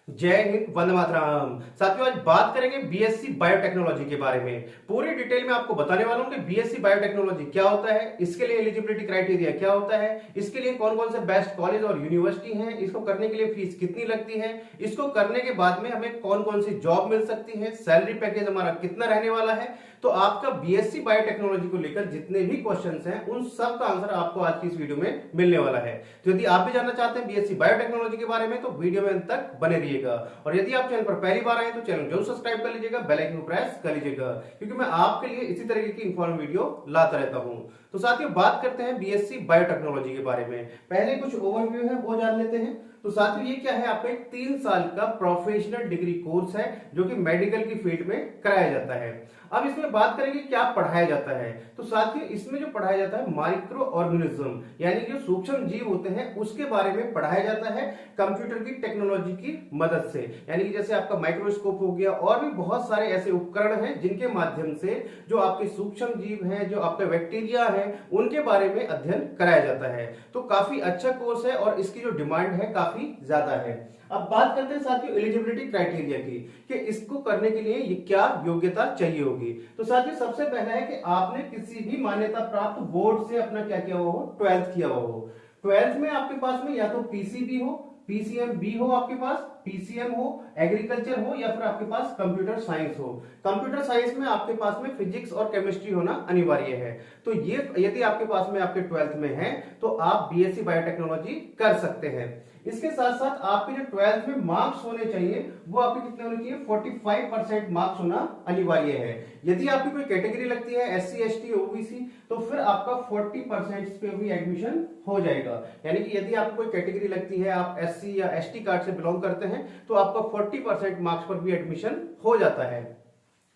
जय हिंद, वंदे मातरम। साथियों, आज बात करेंगे बीएससी बायोटेक्नोलॉजी के बारे में। पूरी डिटेल में आपको बताने वाला हूं कि बीएससी बायोटेक्नोलॉजी क्या होता है, इसके लिए एलिजिबिलिटी क्राइटेरिया क्या होता है, इसके लिए कौन कौन से बेस्ट कॉलेज और यूनिवर्सिटी हैं, इसको करने के लिए फीस कितनी लगती है, इसको करने के बाद में हमें कौन कौन सी जॉब मिल सकती है, सैलरी पैकेज हमारा कितना रहने वाला है। तो आपका बीएससी बायोटेक्नोलॉजी को लेकर जितने भी क्वेश्चंस हैं उन सब का आंसर आपको आज की इस वीडियो में मिलने वाला है। तो यदि आप भी जानना चाहते हैं बीएससी बायोटेक्नोलॉजी के बारे में तो वीडियो में अंत तक बने रहिएगा। और यदि आप चैनल पर पहली बार आए तो चैनल जरूर सब्सक्राइब कर लीजिएगा, बेल आइकन को प्रेस कर लीजिएगा, क्योंकि मैं आपके लिए इसी तरीके की इंफॉर्मेटिव वीडियो लाता रहता हूं। तो साथियों, बात करते हैं बीएससी बायोटेक्नोलॉजी के बारे में। पहले कुछ ओवरव्यू है वो जान लेते हैं। तो साथियों, ये क्या है, आपका एक 3 साल का प्रोफेशनल डिग्री कोर्स है जो कि मेडिकल की फील्ड में कराया जाता है। अब इसमें बात करेंगे क्या पढ़ाया जाता है। तो साथियों, इसमें जो पढ़ाया जाता है माइक्रो ऑर्गेनिज्म यानी जो सूक्ष्म जीव होते हैं उसके बारे में पढ़ाया जाता है कंप्यूटर की टेक्नोलॉजी की मदद से। यानी कि जैसे आपका माइक्रोस्कोप हो गया और भी बहुत सारे ऐसे उपकरण हैं जिनके माध्यम से जो आपके सूक्ष्म जीव हैं, जो आपके बैक्टीरिया हैं, उनके बारे में अध्ययन कराया जाता है। तो काफी अच्छा कोर्स है और इसकी जो डिमांड है काफी ज्यादा है। अब बात करते हैं साथियों एलिजिबिलिटी क्राइटेरिया की कि इसको करने के लिए ये क्या योग्यता चाहिए होगी। तो साथियों, सबसे पहला है कि आपने किसी भी मान्यता प्राप्त बोर्ड से अपना क्या किया हुआ हो, 12th किया हुआ हो। 12th में आपके पास में या तो पीसीबी हो, पीसीएम बी हो, आपके पास पीसीएम हो, एग्रीकल्चर हो, या फिर आपके पास कंप्यूटर साइंस हो। कंप्यूटर साइंस में आपके पास में फिजिक्स और केमिस्ट्री होना अनिवार्य है। तो ये यदि आपके पास में आपके 12th में है तो आप बीएससी बायोटेक्नोलॉजी कर सकते हैं। इसके साथ साथ आपके जो 12th में मार्क्स होने चाहिए वो आपके कितने होने चाहिए, 45% मार्क्स होना अनिवार्य है। यदि आपकी कोई कैटेगरी लगती है एससी एसटी ओबीसी तो फिर आपका 40% पे भी एडमिशन हो जाएगा। यानी कि यदि आपको कोई कैटेगरी लगती है, आप एससी या एसटी कार्ड से बिलोंग करते हैं तो आपका 40% मार्क्स पर भी एडमिशन हो जाता है।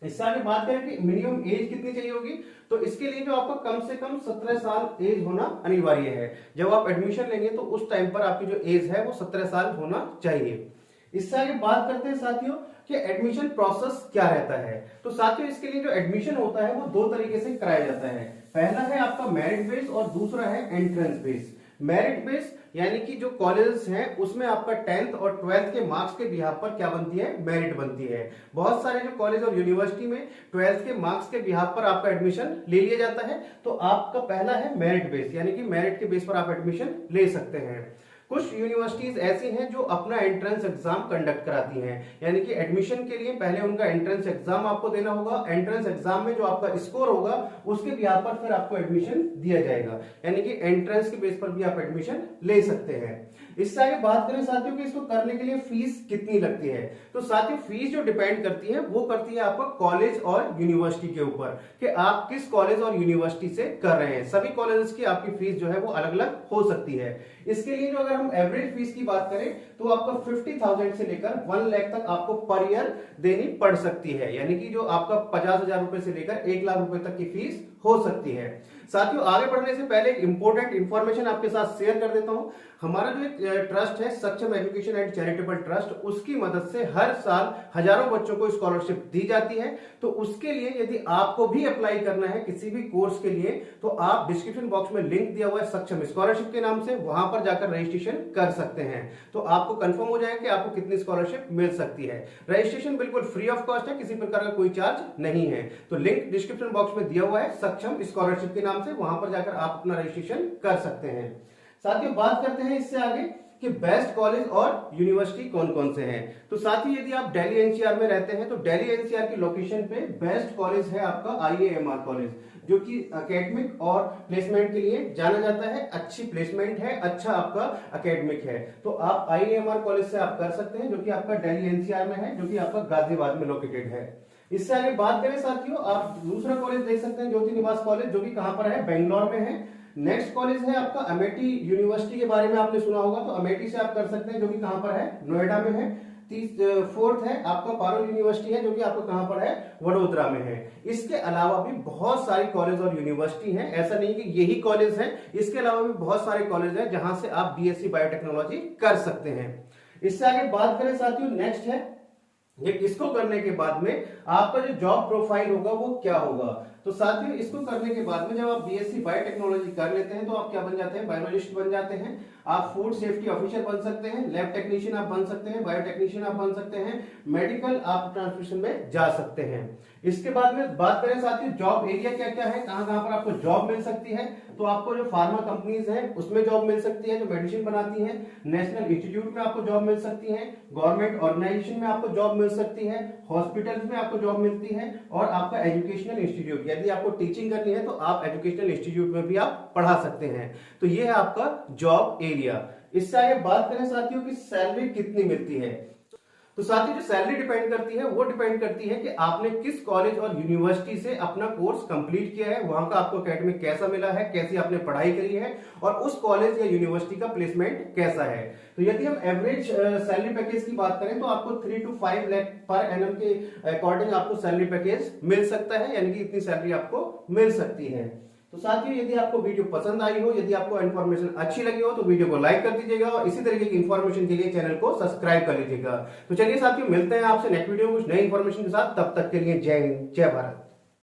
इससे आगे बात करें कि मिनिमम एज कितनी चाहिए होगी। तो इसके लिए जो आपका कम से कम 17 साल एज होना अनिवार्य है। जब आप एडमिशन लेंगे तो उस टाइम पर आपकी जो एज है वो 17 साल होना चाहिए। इससे आगे बात करते हैं साथियों कि एडमिशन प्रोसेस क्या रहता है। तो साथियों, इसके लिए जो एडमिशन होता है वो 2 तरीके से कराया जाता है। पहला है आपका मेरिट बेस और दूसरा है एंट्रेंस बेस। मेरिट बेस यानी कि जो कॉलेजेस हैं उसमें आपका 10th और 12th के मार्क्स के बिहाफ पर क्या बनती है, मेरिट बनती है। बहुत सारे जो कॉलेज और यूनिवर्सिटी में 12th के मार्क्स के बिहाफ पर आपका एडमिशन ले लिया जाता है। तो आपका पहला है मेरिट बेस, यानी कि मेरिट के बेस पर आप एडमिशन ले सकते हैं। कुछ यूनिवर्सिटीज ऐसी हैं जो अपना एंट्रेंस एग्जाम कंडक्ट कराती हैं, यानी कि एडमिशन के लिए पहले उनका एंट्रेंस एग्जाम आपको देना होगा। एंट्रेंस एग्जाम में जो आपका स्कोर होगा उसके बिहाफ पर फिर आपको एडमिशन दिया जाएगा। यानी कि एंट्रेंस के बेस पर भी आप एडमिशन ले सकते हैं। इससे आगे बात करें साथियों कि इसको करने के लिए फीस कितनी लगती है। तो साथियों, फीस जो डिपेंड करती है वो करती है आपका कॉलेज और यूनिवर्सिटी के ऊपर कि आप किस कॉलेज और यूनिवर्सिटी से कर रहे हैं। सभी कॉलेजेस की आपकी फीस जो है वो अलग अलग हो सकती है। इसके लिए जो अगर हम एवरेज फीस की बात करें तो आपका 50,000 से लेकर 1 लाख तक आपको पर ईयर देनी पड़ सकती है। यानी कि जो आपका 50,000 रुपए से लेकर 1 लाख रुपए तक की फीस हो सकती है। साथियों, आगे बढ़ने से पहले एक इंपॉर्टेंट इंफॉर्मेशन आपके साथ शेयर कर देता हूं। हमारा जो एक ट्रस्ट है सक्षम एजुकेशन एंड चैरिटेबल ट्रस्ट, उसकी मदद से हर साल हजारों बच्चों को स्कॉलरशिप दी जाती है। तो उसके लिए यदि आपको भी अप्लाई करना है किसी भी कोर्स के लिए तो आप डिस्क्रिप्शन बॉक्स में लिंक दिया हुआ है सक्षम स्कॉलरशिप के नाम से, वहां पर जाकर रजिस्ट्रेशन कर सकते हैं। तो आपको कंफर्म हो जाएगा कि आपको कितनी स्कॉलरशिप मिल सकती है। रजिस्ट्रेशन बिल्कुल फ्री ऑफ कॉस्ट है, किसी प्रकार का कोई चार्ज नहीं है। तो लिंक डिस्क्रिप्शन बॉक्स में दिया हुआ है सक्षम स्कॉलरशिप के नाम से, वहां पर जाकर आप अपना रजिस्ट्रेशन कर सकते हैं। साथियों, बात करते हैं इससे आगे कि बेस्ट कॉलेज और यूनिवर्सिटी कौन कौन से हैं। तो साथ ही यदि आप दिल्ली एनसीआर में रहते हैं तो दिल्ली एनसीआर की लोकेशन पे बेस्ट कॉलेज है आपका आईएएमआर कॉलेज, जो कि एकेडमिक और प्लेसमेंट के लिए जाना जाता है। अच्छी प्लेसमेंट है, अच्छा आपका एकेडमिक है। तो आप आईएएमआर कॉलेज से आप कर सकते हैं, जो कि आपका दिल्ली एनसीआर में है, जो कि आपका गाजियाबाद में लोकेटेड है। इससे आगे बात करें साथियों, आप दूसरा कॉलेज देख सकते हैं ज्योति निवास कॉलेज, जो कि कहां पर है, बेंगलोर में है। नेक्स्ट कॉलेज है आपका अमेठी यूनिवर्सिटी, के बारे में आपने सुना होगा, तो अमेठी से आप कर सकते हैं, जो कि कहां पर है, नोएडा में है। फोर्थ है आपका पारुल यूनिवर्सिटी है, जो कि आपका कहां पर है, वडोदरा में है। इसके अलावा भी बहुत सारे कॉलेज और यूनिवर्सिटी हैं, ऐसा नहीं कि यही कॉलेज है, इसके अलावा भी बहुत सारे कॉलेज हैं जहां से आप बीएससी बायोटेक्नोलॉजी कर सकते हैं। इससे आगे बात करें साथियों, नेक्स्ट है ये इसको करने के बाद में आपका जो जॉब प्रोफाइल होगा वो क्या होगा। तो साथियों इसको करने के बाद में जब आप बीएससी बायोटेक्नोलॉजी कर लेते हैं तो आप क्या बन जाते हैं, बायोलॉजिस्ट बन जाते हैं। आप फूड सेफ्टी ऑफिसर बन सकते हैं, लैब टेक्नीशियन आप बन सकते हैं, बायोटेक्नीशियन आप बन सकते हैं, मेडिकल आप ट्रांसमिशन में जा सकते हैं। इसके बाद में बात करें साथियों जॉब एरिया क्या क्या है, कहां कहां पर आपको जॉब मिल सकती है। तो आपको जो फार्मा कंपनीज हैं उसमें जॉब मिल सकती है जो मेडिसिन बनाती हैं, नेशनल इंस्टीट्यूट में आपको जॉब मिल सकती है, गवर्नमेंट ऑर्गेनाइजेशन में आपको जॉब मिल सकती है, हॉस्पिटल्स में आपको जॉब मिलती है, और आपका एजुकेशनल इंस्टीट्यूट, यदि आपको टीचिंग करनी है तो आप एजुकेशनल इंस्टीट्यूट में भी आप पढ़ा सकते हैं। तो ये है आपका जॉब एरिया। इससे आगे बात करें साथियों की सैलरी कितनी मिलती है। तो साथियों जो सैलरी डिपेंड करती है वो डिपेंड करती है कि आपने किस कॉलेज और यूनिवर्सिटी से अपना कोर्स कंप्लीट किया है, वहां का आपको एकेडमिक कैसा मिला है, कैसी आपने पढ़ाई करी है, और उस कॉलेज या यूनिवर्सिटी का प्लेसमेंट कैसा है। तो यदि हम एवरेज सैलरी पैकेज की बात करें तो आपको 3 to 5 लाख पर एनम के अकॉर्डिंग आपको सैलरी पैकेज मिल सकता है, यानी कि इतनी सैलरी आपको मिल सकती है। तो साथियों यदि आपको वीडियो पसंद आई हो, यदि आपको इन्फॉर्मेशन अच्छी लगी हो तो वीडियो को लाइक कर दीजिएगा और इसी तरीके की इन्फॉर्मेशन के लिए चैनल को सब्सक्राइब कर लीजिएगा। तो चलिए साथियों मिलते हैं आपसे नेक्स्ट वीडियो में कुछ नई इन्फॉर्मेशन के साथ, तब तक के लिए जय हिंद जय भारत।